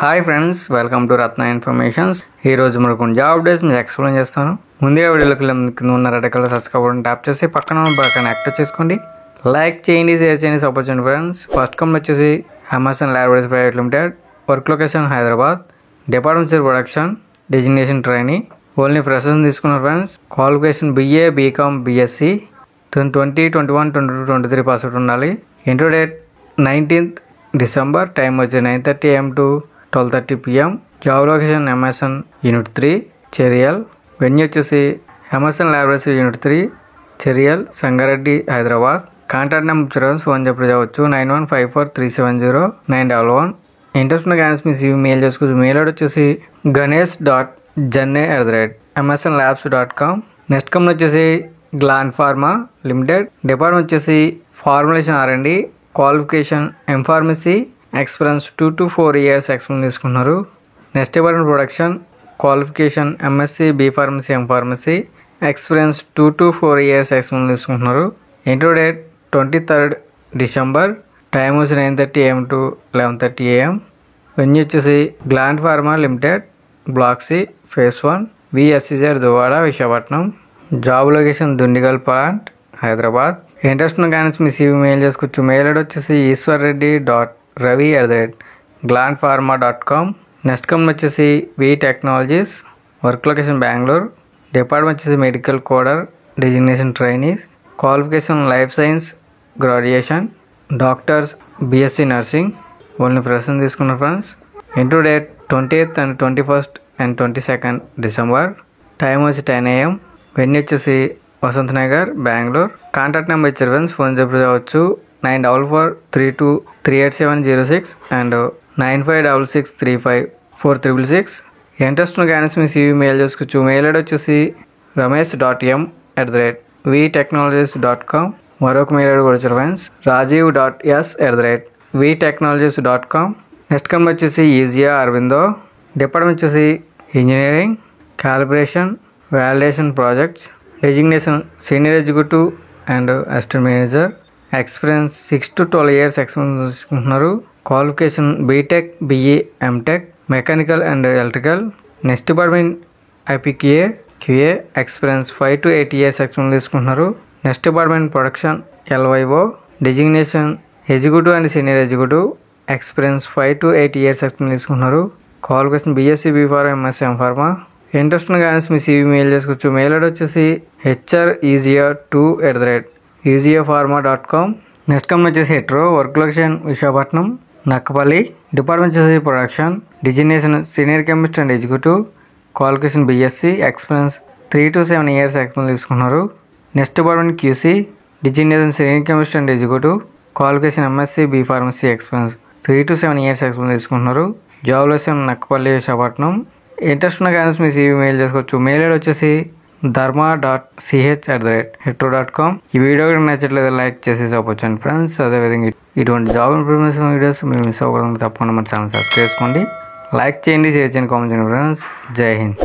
Hi friends, welcome to Ratna informations. ఈ రోజు మనకు జాబ్ అప్డేట్స్ మీకు ఎక్స్ప్లెయిన్ చేస్తాను. ముందుగా వీడియోకి కింద ఉన్న red colour subscribe button tap చేసి పక్కన ఉన్న బటన్ యాక్టివ్ చేసుకోండి. లైక్ చేయండి, షేర్ చేయండి, సపోర్ట్ చేయండి ఫ్రెండ్స్. ఫస్ట్ కంపెనీ వచ్చేసి Amazon laboratories private limited. Work location Hyderabad. Department production, designation trainee. Only freshers తీసుకున్నారు friends. Qualification BA, BCom, BSc 2020, 21, 22, 23 pass out ఉండాలి. Interview date 19th December. Time వచ్చి 9:30 AM to 12:30 PM. Job location Amazon unit 3 Cheriyal. Venue వచ్చేసి Amazon laboratories unit 3 Cheriyal, Sangareddy, Hyderabad. Contact number phone చెప్పి రావచ్చు 9154370911. Interest ఉన్న candidates మీ CV mail చేసుకోవచ్చు. Mail ID వచ్చేసి ganesh.janne@amazonlabs.com. Next company వచ్చేసి గ్లాండ్ ఫార్మా లిమిటెడ్. డిపార్ట్మెంట్ వచ్చేసి formulation R&D. Qualification M Pharmacy, experience 2 to 4 years experience తీసుకున్నారు. Next department production, qualification MSc, B pharmacy, M pharmacy, experience 2 to 4 years experience తీసుకుంటున్నారు. Interview date 23rd December. Time వచ్చి 9:30 AM to 11:30 AM. Venue వచ్చేసి Gland Pharma limited, block C, phase 1, VSCZ Duvvada, Visakhapatnam. Job location Dundigal plant, Hyderabad. Interest ఉన్న candidates మీ CV mail చేసుకోవచ్చు. Mail ID వచ్చేసి iswarreddy.ravi@glandpharma.com. Next company వచ్చేసి V technologies. Work location Bengaluru. Department వచ్చేసి medical coder, designation trainees. Qualification life science graduation. Doctors BSc nursing. Only freshers తీసుకున్నారు friends. Interview date 20th and 21st and 22nd December. Time వచ్చి 10 AM. Venue వచ్చేసి Vasanth Nagar, Bengaluru. Contact number ఇచ్చారు friends, phone చెప్పి రావచ్చు 9443238706 and 9566354666. Interest ఉన్న candidates మీ CV mail చేసుకోవచ్చు. Mail ID వచ్చేసి ramesh.m@vtechnologies.com. మరొక మెయిల్ ఐడి కూడా వచ్చారు ఫ్రెండ్స్, rajiv.s@vtechnologies.com. నెక్స్ట్ కంపెనీ వచ్చేసి ఈజియా అరవిందో. డిపార్ట్మెంట్ వచ్చేసి engineering, calibration, validation projects. Designation senior executive and assistant manager. Experience 6 to 12 years experience తీసుకుంటున్నారు. Qualification BTech, BE, MTech, mechanical and electrical. Next department IPQA, QA. Experience 5 to 8 years experience తీసుకుంటున్నారు. Next department production LYO. Designation executive and senior executive. Experience 5 to 8 years experience తీసుకుంటున్నారు. Qualification BSc, B Pharma, MSc, M Pharma. Interest ఉన్న candidates మీ CV mail చేసుకోవచ్చు. Mail ID వచ్చేసి hr2@easiapharma.com. Next company వచ్చేసి Hetero. Work location Visakhapatnam, Nakkapalli. Department వచ్చేసి production, designation senior chemist and executive. Qualification BSc. Experience 3 to 7 years experience తీసుకున్నారు. Next department QC. Designation senior chemist and executive. Qualification MSc, B pharmacy. Experience 3 to 7 years experience తీసుకుంటున్నారు. Job location Nakkapalli, Visakhapatnam. Interest ఉన్న candidates మీ CV mail చేసుకోవచ్చు. Mail ID వచ్చేసి dharma.ch@hetro.com. ఈ video కూడా నచ్చట్లేదు like చేసి సపోర్ట్ చేయండి ఫ్రెండ్స్. అదేవిధంగా ఇటువంటి జాబ్ ఇన్ఫర్మేషన్ వీడియోస్ మీరు మిస్ అవ్వకుండా తప్పకుండా మన ఛానల్ సబ్స్క్రైబ్ చేసుకోండి. లైక్ చేయండి, షేర్ చేయండి, కామెంట్ చేయండి ఫ్రెండ్స్. జై హింద్.